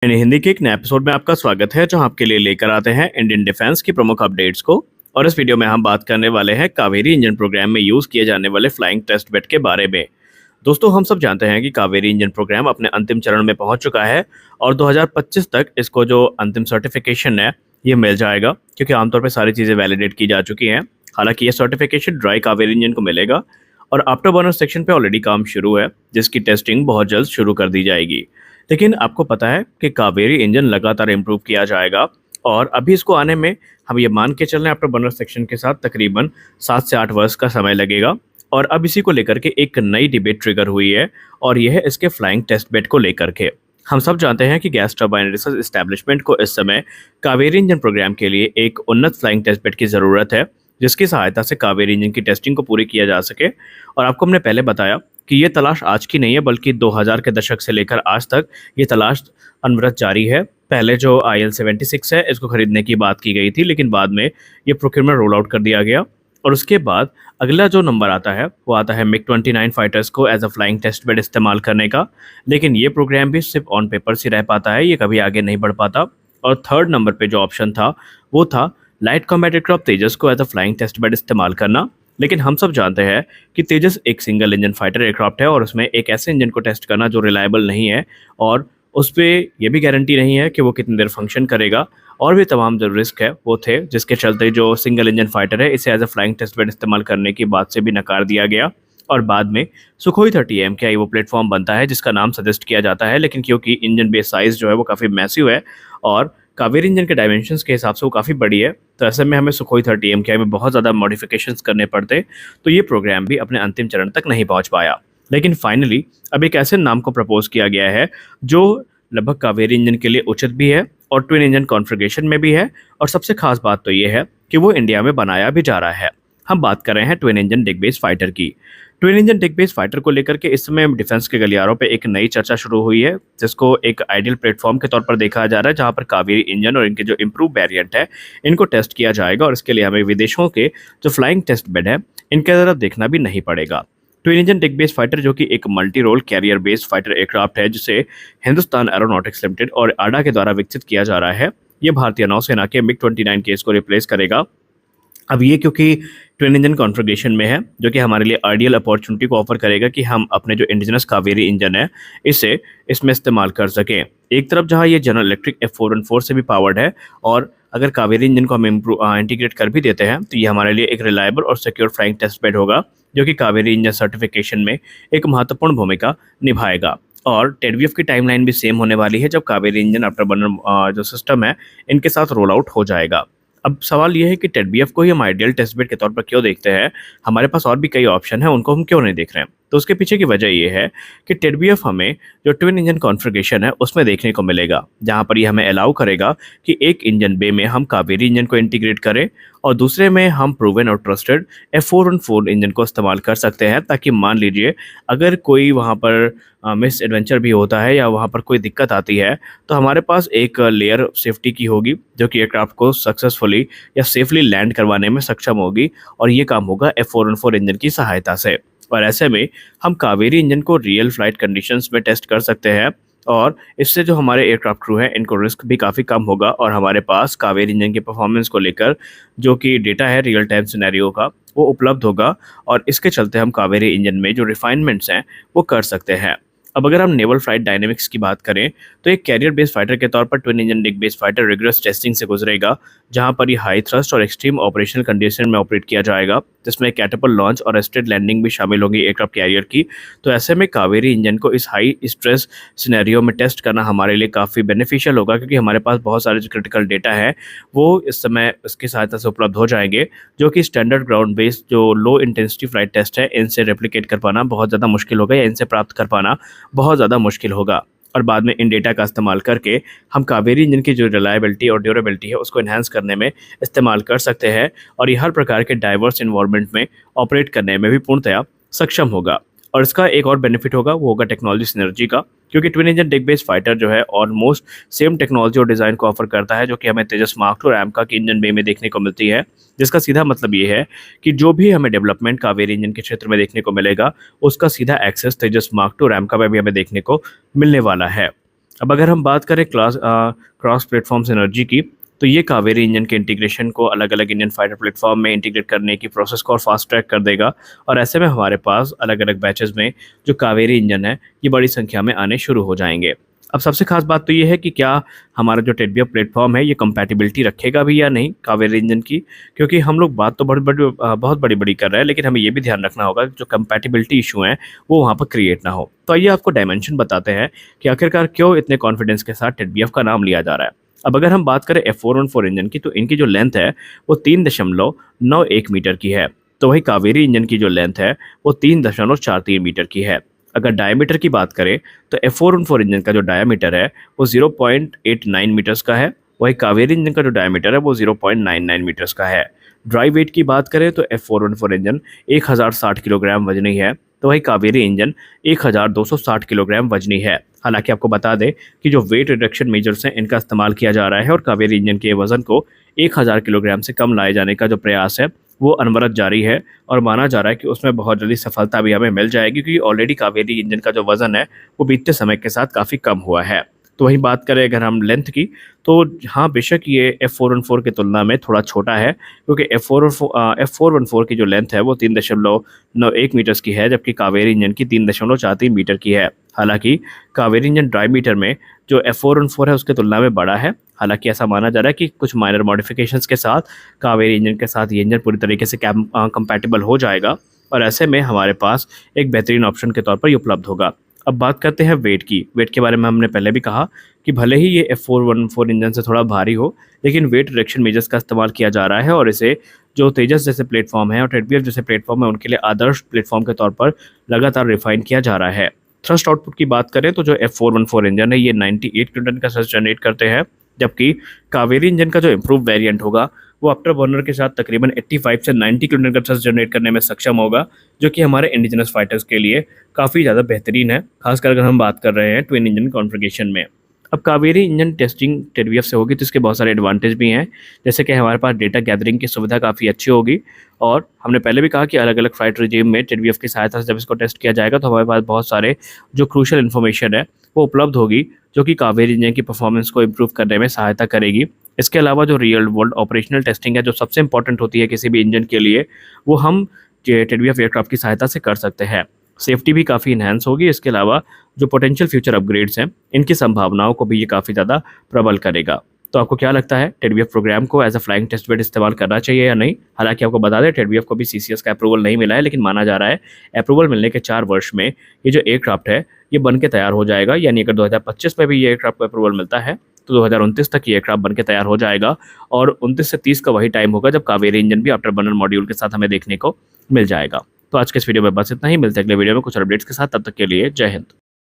यानी हिंदी के एक नए एपिसोड में आपका स्वागत है, जहां आपके लिए लेकर आते हैं इंडियन डिफेंस की प्रमुख अपडेट्स को। और इस वीडियो में हम बात करने वाले हैं कावेरी इंजन प्रोग्राम में यूज किए जाने वाले फ्लाइंग टेस्ट बेड के बारे में। दोस्तों, हम सब जानते हैं कि कावेरी इंजन प्रोग्राम अपने अंतिम चरण में पहुंच चुका है और 2025 तक इसको जो अंतिम सर्टिफिकेशन है ये मिल जाएगा, क्योंकि आमतौर पर सारी चीज़ें वैलिडेट की जा चुकी हैं। हालांकि ये सर्टिफिकेशन ड्राई कावेरी इंजन को मिलेगा और आफ्टर बर्नर सेक्शन पे ऑलरेडी काम शुरू है, जिसकी टेस्टिंग बहुत जल्द शुरू कर दी जाएगी। लेकिन आपको पता है कि कावेरी इंजन लगातार इम्प्रूव किया जाएगा और अभी इसको आने में हम ये मान के चल रहे हैं आफ्टर बर्नर सेक्शन के साथ तकरीबन 7 से 8 वर्ष का समय लगेगा। और अब इसी को लेकर के एक नई डिबेट ट्रिगर हुई है और यह है इसके फ्लाइंग टेस्ट बेड को लेकर के। हम सब जानते हैं कि गैस टरबाइन रिसर्च एस्टैब्लिशमेंट को इस समय कावेरी इंजन प्रोग्राम के लिए एक उन्नत फ्लाइंग टेस्ट बेड की ज़रूरत है, जिसकी सहायता से कावेरी इंजन की टेस्टिंग को पूरी किया जा सके। और आपको हमने पहले बताया कि ये तलाश आज की नहीं है, बल्कि 2000 के दशक से लेकर आज तक ये तलाश अनवरत जारी है। पहले जो IL-76 है, इसको खरीदने की बात की गई थी, लेकिन बाद में ये प्रोक्योरमेंट रोल आउट कर दिया गया। और उसके बाद अगला जो नंबर आता है वो आता है MiG-29 फाइटर्स को as a flying test bed इस्तेमाल करने का। लेकिन ये प्रोग्राम भी सिर्फ ऑन पेपर से रह पाता है, ये कभी आगे नहीं बढ़ पाता। और थर्ड नंबर पे जो ऑप्शन था वो था लाइट कॉम्बैट एयरक्राफ्ट तेजस को as a flying test bed इस्तेमाल करना। लेकिन हम सब जानते हैं कि तेजस एक सिंगल इंजन फाइटर एयरक्राफ्ट है और उसमें एक ऐसे इंजन को टेस्ट करना जो रिलायबल नहीं है और उस पर यह भी गारंटी नहीं है कि वो कितनी देर फंक्शन करेगा। और भी तमाम जो रिस्क है वो थे, जिसके चलते जो सिंगल इंजन फाइटर है इसे as a flying test bed इस्तेमाल करने की बात से भी नकार दिया गया। और बाद में सुखोई 30 MKI वो प्लेटफॉर्म बनता है जिसका नाम सजेस्ट किया जाता है, लेकिन क्योंकि इंजन बेस साइज़ जो है वो काफ़ी मैसिव है और कावेरी इंजन के डायमेंशंस के हिसाब से वो काफ़ी बड़ी है, तो ऐसे में हमें सुखोई 30 MKI में बहुत ज़्यादा मॉडिफिकेशंस करने पड़ते, तो ये प्रोग्राम भी अपने अंतिम चरण तक नहीं पहुंच पाया। लेकिन फाइनली अब एक ऐसे नाम को प्रपोज किया गया है जो लगभग कावेरी इंजन के लिए उचित भी है और ट्विन इंजन कॉन्फ़िगरेशन में भी है। और सबसे खास बात तो ये है कि वो इंडिया में बनाया भी जा रहा है। हम बात कर रहे हैं twin engine deck based fighter की। Twin engine deck based fighter को लेकर के इस समय डिफेंस के गलियारों पे एक नई चर्चा शुरू हुई है, जिसको एक आइडियल प्लेटफॉर्म के तौर पर देखा जा रहा है, जहां पर कावेरी इंजन और इनके जो इम्प्रूव वेरिएंट है इनको टेस्ट किया जाएगा। और इसके लिए हमें विदेशों के जो फ्लाइंग टेस्ट बेड है इनके तरफ देखना भी नहीं पड़ेगा। Twin engine deck based fighter जो कि एक multi role carrier based fighter aircraft है, जिसे हिंदुस्तान एरोनॉटिक्स लिमिटेड और आडा के द्वारा विकसित किया जा रहा है, ये भारतीय नौसेना के MiG-29 केस को रिप्लेस करेगा। अब ये क्योंकि ट्विन इंजन कॉन्फ़िगरेशन में है, जो कि हमारे लिए आइडियल अपॉर्चुनिटी को ऑफर करेगा कि हम अपने जो इंडिजिनस कावेरी इंजन है इसे इसमें इस्तेमाल कर सकें। एक तरफ जहां ये जनरल इलेक्ट्रिक F414 से भी पावर्ड है, और अगर कावेरी इंजन को हम इंटीग्रेट कर भी देते हैं तो ये हमारे लिए एक रिलायबल और सिक्योर फ्लाइंग टेस्ट बेड होगा, जो कि कावेरी इंजन सर्टिफिकेशन में एक महत्वपूर्ण भूमिका निभाएगा। और टेडवीएफ की टाइमलाइन भी सेम होने वाली है, जब कावेरी इंजन आफ्टर बर्नर जो सिस्टम है इनके साथ रोल आउट हो जाएगा। अब सवाल ये है कि टेडबीएफ को ही हम आइडियल टेस्ट बेड के तौर पर क्यों देखते हैं, हमारे पास और भी कई ऑप्शन हैं, उनको हम क्यों नहीं देख रहे हैं। तो उसके पीछे की वजह ये है कि टेडबीएफ हमें जो ट्विन इंजन कॉन्फ़िगरेशन है उसमें देखने को मिलेगा, जहां पर ये हमें अलाउ करेगा कि एक इंजन बे में हम कावेरी इंजन को इंटीग्रेट करें और दूसरे में हम प्रूवन और ट्रस्टेड F414 इंजन को इस्तेमाल कर सकते हैं, ताकि मान लीजिए अगर कोई वहाँ पर मिस एडवेंचर भी होता है या वहाँ पर कोई दिक्कत आती है तो हमारे पास एक लेयर सेफ्टी की होगी, जो कि एयरक्राफ्ट को सक्सेसफुली या सेफली लैंड करवाने में सक्षम होगी। और ये काम होगा F414 इंजन की सहायता से। और ऐसे में हम कावेरी इंजन को रियल फ्लाइट कंडीशंस में टेस्ट कर सकते हैं और इससे जो हमारे एयरक्राफ्ट क्रू हैं इनको रिस्क भी काफ़ी कम होगा। और हमारे पास कावेरी इंजन के परफॉर्मेंस को लेकर जो कि डेटा है रियल टाइम सिनेरियो का वो उपलब्ध होगा, और इसके चलते हम कावेरी इंजन में जो रिफाइनमेंट्स हैं वो कर सकते हैं। अब अगर हम नेवल फ्लाइट डायनेमिक्स की बात करें तो एक कैरियर बेस्ड फाइटर के तौर पर ट्विन इंजन डिग बेस्ड फाइटर रिगरस टेस्टिंग से गुजरेगा, जहां पर ये हाई थ्रस्ट और एक्सट्रीम ऑपरेशनल कंडीशन में ऑपरेट किया जाएगा, जिसमें कैटapult लॉन्च और एस्टेड लैंडिंग भी शामिल होगी एयरक्राफ्ट कैरियर की। तो ऐसे में कावेरी इंजन को इस हाई स्ट्रेस सिनेरियो में टेस्ट करना हमारे लिए काफ़ी बेनिफिशियल होगा, क्योंकि हमारे पास बहुत सारे जो क्रिटिकल डेटा है वो इस समय इसकी सहायता से उपलब्ध हो जाएंगे, जो कि स्टैंडर्ड ग्राउंड बेस्ड जो लो इंटेंसिटी फ्लाइट टेस्ट है इनसे रेप्लिकेट कर पाना बहुत ज़्यादा मुश्किल होगा, या इनसे प्राप्त कर पाना बहुत ज़्यादा मुश्किल होगा। और बाद में इन डेटा का इस्तेमाल करके हम कावेरी इंजन की जो रिलायबिलिटी और ड्यूरेबिलिटी है उसको एनहांस करने में इस्तेमाल कर सकते हैं, और ये हर प्रकार के डाइवर्स इन्वायरमेंट में ऑपरेट करने में भी पूर्णतया सक्षम होगा। और इसका एक और बेनिफिट होगा, वो होगा टेक्नोलॉजी सिनर्जी का, क्योंकि ट्विन इंजन डिग बेस्ड फाइटर जो है ऑलमोस्ट सेम टेक्नोलॉजी और डिज़ाइन को ऑफर करता है, जो कि हमें तेजस मार्क 2 और AMCA के इंजन बे में देखने को मिलती है। जिसका सीधा मतलब ये है कि जो भी हमें डेवलपमेंट कावेरी इंजन के क्षेत्र में देखने को मिलेगा उसका सीधा एक्सेस तेजस मार्क 2 और AMCA में भी हमें देखने को मिलने वाला है। अब अगर हम बात करें क्रॉस प्लेटफॉर्म सिनर्जी की, तो ये कावेरी इंजन के इंटीग्रेशन को अलग अलग इंडियन फाइटर प्लेटफॉर्म में इंटीग्रेट करने की प्रोसेस को और फास्ट ट्रैक कर देगा। और ऐसे में हमारे पास अलग अलग बैचेस में जो कावेरी इंजन है ये बड़ी संख्या में आने शुरू हो जाएंगे। अब सबसे खास बात तो ये है कि क्या हमारा जो टेडबीएफ प्लेटफॉर्म है ये कंपैटिबिलिटी रखेगा भी या नहीं कावेरी इंजन की, क्योंकि हम लोग बात तो बहुत बड़ी बड़ी कर रहे हैं, लेकिन हमें ये भी ध्यान रखना होगा कि जो कंपैटिबिलिटी इशू है वो वहाँ पर क्रिएट ना हो। तो आइए आपको डायमेंशन बताते हैं कि आखिरकार क्यों इतने कॉन्फिडेंस के साथ टेडबीएफ का नाम लिया जा रहा है। अब अगर हम बात करें F414 इंजन की, तो इनकी जो लेंथ है वो 3.91 मीटर की है। तो वही कावेरी इंजन की जो लेंथ है वो 3.43 मीटर की है। अगर डायमीटर की बात करें तो F414 इंजन का जो डायमीटर है वो 0.89 मीटर्स का है। वही कावेरी इंजन का जो डायमीटर है वो 0.99 मीटर्स का है। ड्राई वेट की बात करें तो F414 इंजन 1060 किलोग्राम वजनी है, तो वही कावेरी इंजन 1260 किलोग्राम वजनी है। हालांकि आपको बता दें कि जो वेट रिडक्शन मेजर्स हैं इनका इस्तेमाल किया जा रहा है और कावेरी इंजन के वजन को 1000 किलोग्राम से कम लाए जाने का जो प्रयास है वो अनवरत जारी है। और माना जा रहा है कि उसमें बहुत जल्दी सफलता भी हमें मिल जाएगी, क्योंकि ऑलरेडी कावेरी इंजन का जो वजन है वो बीतते समय के साथ काफ़ी कम हुआ है। तो वहीं बात करें अगर हम लेंथ की, तो हाँ बेशक ये F414 की तुलना में थोड़ा छोटा है, क्योंकि F414 की जो लेंथ है वो 3.91 मीटर्स की है, जबकि कावेरी इंजन की 3.43 मीटर की है। हालांकि कावेरी इंजन ड्राई मीटर में जो F414 है उसके तुलना में बड़ा है। हालांकि ऐसा माना जा रहा है कि कुछ माइनर मॉडिफिकेशंस के साथ कावेरी इंजन के साथ ये इंजन पूरी तरीके से कंपैटिबल हो जाएगा, और ऐसे में हमारे पास एक बेहतरीन ऑप्शन के तौर पर ये उपलब्ध होगा। अब बात करते हैं वेट की। वेट के बारे में हमने पहले भी कहा कि भले ही ये F414 इंजन से थोड़ा भारी हो, लेकिन वेट रिडक्शन मेजर्स का इस्तेमाल किया जा रहा है और इसे जो तेजस जैसे प्लेटफॉर्म है और टेडबीएफ जैसे प्लेटफॉर्म है उनके लिए आदर्श प्लेटफॉर्म के तौर पर लगातार रिफाइन किया जा रहा है। थ्रस्ट आउटपुट की बात करें तो जो F414 इंजन है ये 98 न्यूटन का थ्रस्ट जनरेट करते हैं, जबकि कावेरी इंजन का जो इम्प्रूव वेरिएंट होगा वो आफ्टर बर्नर के साथ तकरीबन 85 से 90 किलोमीटर का थ्रस्ट जनरेट करने में सक्षम होगा, जो कि हमारे इंडिजिनस फाइटर्स के लिए काफ़ी ज़्यादा बेहतरीन है, खासकर अगर हम बात कर रहे हैं ट्विन इंजन कॉन्फ़िगरेशन में। अब कावेरी इंजन टेस्टिंग टेडबीएफ से होगी तो इसके बहुत सारे एडवांटेज भी हैं, जैसे कि हमारे पास डेटा गैदरिंग की सुविधा काफ़ी अच्छी होगी। और हमने पहले भी कहा कि अलग अलग फाइट रिजीम में टेडबीएफ की सहायता से जब इसको टेस्ट किया जाएगा तो हमारे पास बहुत सारे जो क्रूशल इन्फॉर्मेशन है वो उपलब्ध होगी, जो कि कावेरी इंजन की परफॉर्मेंस को इम्प्रूव करने में सहायता करेगी। इसके अलावा जो रियल वर्ल्ड ऑपरेशनल टेस्टिंग है जो सबसे इंपॉर्टेंट होती है किसी भी इंजन के लिए, वो हम टेडबीएफ एयरक्राफ्ट की सहायता से कर सकते हैं। सेफ्टी भी काफ़ी इन्हेंस होगी। इसके अलावा जो पोटेंशियल फ्यूचर अपग्रेड्स हैं इनकी संभावनाओं को भी ये काफ़ी ज़्यादा प्रबल करेगा। तो आपको क्या लगता है, टेडबीएफ प्रोग्राम को as a flying test bed इस्तेमाल करना चाहिए या नहीं? हालांकि आपको बता दें टेडबीएफ को भी सीसीएस का अप्रूवल नहीं मिला है, लेकिन माना जा रहा है अप्रूवल मिलने के 4 वर्ष में ये जो एयरक्राफ्ट है ये बन के तैयार हो जाएगा। यानी अगर 2025 में भी ये एयरक्राफ्ट को अप्रूवल मिलता है तो 2029 तक ये एयरक्राफ्ट बन के तैयार हो जाएगा, और 29 से 30 का वही टाइम होगा जब कावेरी इंजन भी आफ्टर बर्नर मॉड्यूल के साथ हमें देखने को मिल जाएगा। तो आज के इस वीडियो में बस इतना ही। मिलते हैं अगले वीडियो में कुछ अपडेट्स के साथ, तब तक के लिए जय हिंद।